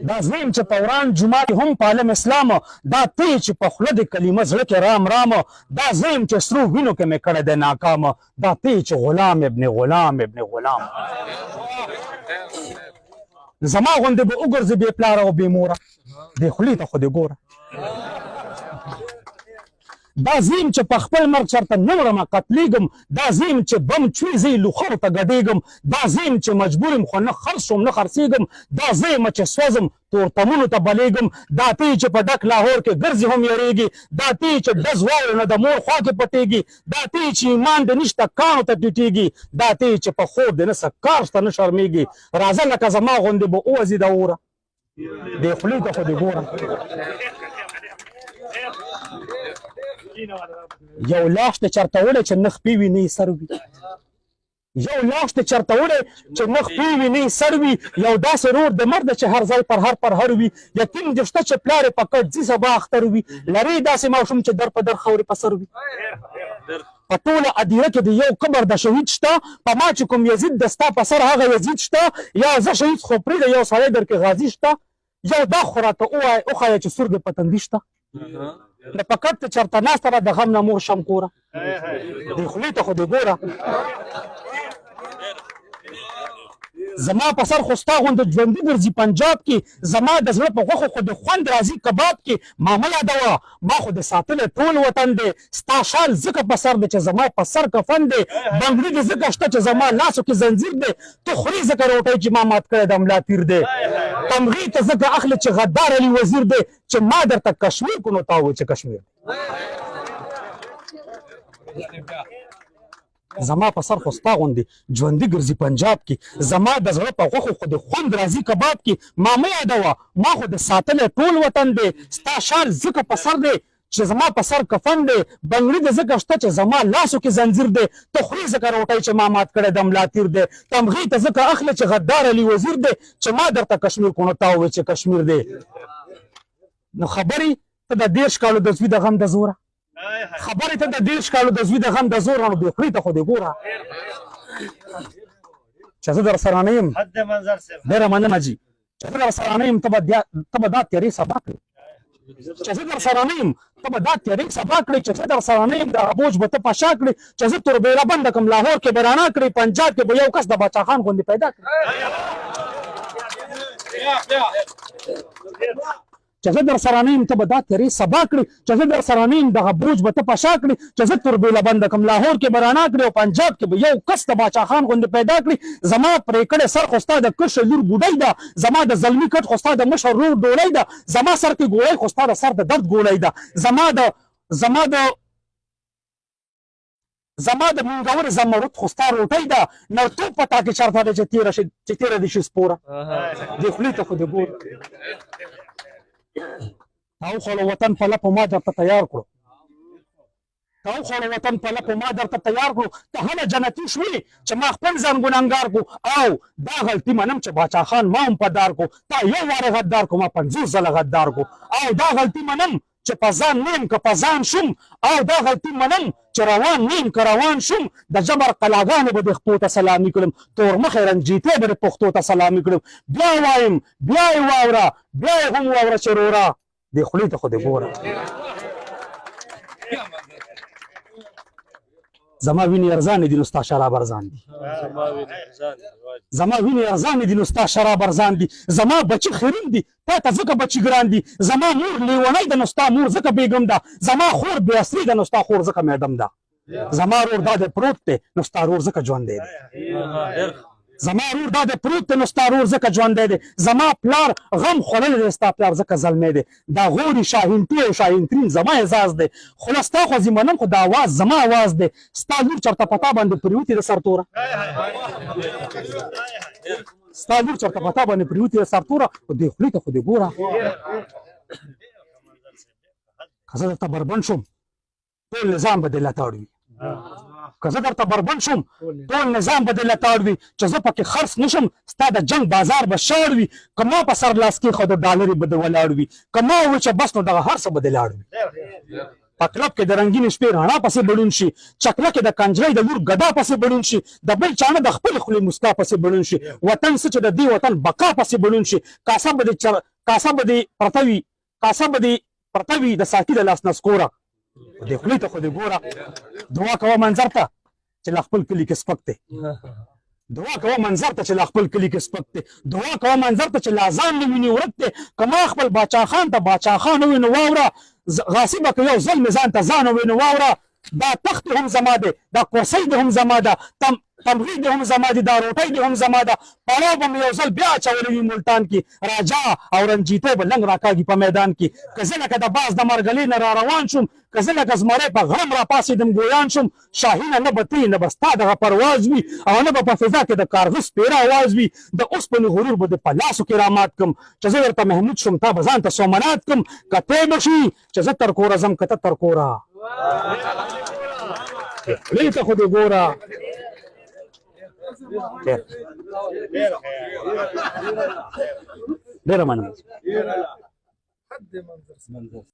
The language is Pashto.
دا زیم چې په وران جمعه کې هم پالم اسلام دا ته چې په خوله د کلمه زړه کې رام رام دا زیم چې سرو وینو کې مې کړی دی ناکام دا ته چې غلام ابن غلام ابن غلام زما غوندې به وګرځې بې پلاره او بې موره دې خولې ته خو دې ګوره دا زیم چې په خپل مرګ چرته نه مرمه قتلېږم دا زیم چې بم چوي زه یې لوخرو ته ګډېږم دا زیم چې مجبور یم خو نه خرڅ شم نه خرڅېږم دا زه یم چې سوځم تورتمونو ته بلېږم دا ته چې په ډک لاهور کې ګرځي هم یېرېږي دا ته چې ډز واورې نه د مور خوا کې پټېږي دا ته چې ایمان د نشته کاڼو ته ټیټېږي دا ته چې په خوب د نه څه کار شته نه شرمېږي راځه لکه زما غوندې به ووځي د اوره دې خولې ته خو دې ګوره یو لاش ته چرته وړی چې نه خپې وي نه یې سر وي یو لاش ته چرته وړی چې نه خپې وي نه یې سر وي یو داسې رور د مرده چې هر ځای پر هر وي یتیم دې شته چې پلار یې په کټ ځي سبا اختر وي لرې داسې ماشوم چې در په در خاورې په سر وي په ټوله ادیره کې د یو قبر د شهید شته په ما چې کوم یزید د ستا په سر هغه یزید شته یا زه شهید خو پرېږده یو سړی در کې غازي شته یو دا خو راته وښایه چې سور دې په تندي شته د پکټ ته چرته ناسته ده د غم نه مور شم کوره دې خولې ته خو دې ګوره زما په سر خو ستا غوندې ژوندي ګرځي پنجاب کې زما د زړه په غوښو خو د خوند راځي کباب کې ما مه یادوه ما خو د ساتلی ټول وطن دی ستا شال ځکه په سر دی چې زما په سر کفن دی بنګړي دې ځکه شته چې زما لاسو کې زنځیر دی ته خوري ځکه روټۍ چې ما مات کړی د ملا تیر دی تمغې ته ځکه اخلي چې غدار علي وزیر دی چې ما درته کشمیر کو نو تا ووایي چې کشمیر زما په سر خو ستا غوندې ژوندي ګرځي پنجاب کې زما د زړه په غوښو خو د خوند راځي کباب کې ما مه یادوه ما خو د ساتلی ټول وطن دی ستا شال ځکه په سر دی چې زما په سر کفن دی بنګړي د ځکه شته چې زما لاسو کې زنځیر دی ته خوري ځکه روټۍ چې ما مات کړی د ملا تیر دی تمغې ته ځکه اخلي چې غدار علي وزیر دی چې ما درته کشمیر کو نو تا ووایي چې کشمیر دی نو خبرې ته د 10 کالو د زوی د غم د زوره خبرې ته د 10 کالو د زوی د غم د زور نو بې خولې ته خو دې ګوره چې زه در سره نه یم ډېره مننه جي چې زه در سره نه یم ته به دا تیارې سبا کړې چې زه در سره نه یم ته به دا تیارې سبا کړې چې زه در سره نه یم دغه بوج به ته په شا کړې چې زه توربېله بنده کړم لاهور کې به رڼا کړې پنجاب کې به یو کس د باچا خان غوندې پیدا کړي چې زه در سره نه یم ته به دا تیارې سبا کړې چې زه در سره نه یم دغه بوج به ته په شا کړې چې زه توربېله بنده کړم لاهور کې به رڼا کړې او پنجاب کې به یو کس د باچا خان غوندې پیدا کړي زما پرې کړې سر خو ستا د کشر لور بوډۍ ده زما د زلمي کټ خو ستا د مشر رور ډولی ده زما سر کې ګوړی خو ستا د سر د درد ګوړی ده زما د منګور زمرد خو ستا روټۍ ده نرتوب په تا کې چرته ده چې تېره دې شي سپوره دې خولې ته خو دې ګوره تا وخوړه وطن په لپو ما درته تیار کړو ته هله جنتي شوې چې ما خپل ځان ګنهګار کړو او دا غلطي منم چې باچا خان ما هم په دار کړو تا یو واره غدار کړو ما 50 ځله غدار کړو او دا غلطي منم چې په ځان نیم که په ځان شوم او دا غلطي منم چې روان نیم که روان شوم د جبر قلاګانې به د خپو ته سلامي کړم تور مخې رنجیتې به د پښتو ته سلامي کړم بیا وایم بیا یې واوره بیا یې هم واوره چې روره دې خولې ته خو دې ګوره زما وینې ارزانې دي نو ستا شراب ارزان دي زما وینې ارزانې دي نو ستا شراب ارزان دي زما بچي خرین دي تا ته ځکه بچي ګران دي زما مور لیونی ده نو ستا مور ځکه بیګم ده زما خور بې اصلي ده نو ستا خور ځکه میډم ده زما رور دا دی پروت دی نو ستا رور ځکه ژوندی دی زما رور دا دی پروت دی نو ستا رور ځکه ژوندی دی زما پلار غم خوړلی دی ستا پلار ځکه زلمی دی دا غوري شاهینټي او شاهینترین زما اعزاز دی خو له ستا خو زمنم خو دا اواز زما اواز دی ستا لور چېرته په تا باندې پریوتې د سرتوره ستا لور چېرته په تا باندې پریوتې د سرتوره دې خولې ته خو دې ګوره که زه درته بربند شوم ټول نظام به دې لتاړ وي که زه درته بربند شوم ټول نظام به دې لتاړ وي چې زه پکې خرڅ نشم ستا د جنګ بازار به شاړ وي که ما په سر لاس کېښود ډالرې به دې ولاړ وي که ما ووایي چې بس نو دغه هر څه به دې لاړ وي په کلب کې د رنګین شپې رڼا پسې بړون شي چکله کې د کنجرۍ د لور ګدا پسې بړون شي د بل چانه د خپل خولې مسکا پسې بړون شي وطن څه چې د دې وطن بقا پسې بړون شي کاسه به دې پرته وي د ساقي د لاس نسکوره دې خولې ته خو دې ګوره دعا کوه منظر ته چې لا خپل کلي کې سپک دی دعا کوه منظر ته چې لا خپل کلي کې سپک دی دعا کوه منظر ته چې لا ځان نه ویني ورک دی که ما خپل باچا خان ته باچا خان ووي نو واوره غاصبه که یو ځل مې ځان ته ځان ووي نو واوره دا تخت هم زما دی دا کرسۍ دې هم زما ده تمغې دې هم زما دي دا روټۍ دې هم زما ده پړاو به مې یو ځل بیا اچولی وي ملتان کې راجا او رنجیتی به لنګ راکاږي په میدان کې که زه لکه د باز د مرګلې نه را روان شوم که زه لکه زمری په غرم راپاڅېدم ګویان شوم شاهینه نه به ته نه به ستا دغه پرواز وي او نه به په فضا کې د کارغه سپېره اواز وي د اوسپنې غرور به دې په لاسو کې رامات کړم چې زه ورته محمود شوم تا به ځان ته سومنات کړم که تی به شي چې زه تر کوره ځم که ته تر کوره خولې ته خو دې ګوره ډېره مننه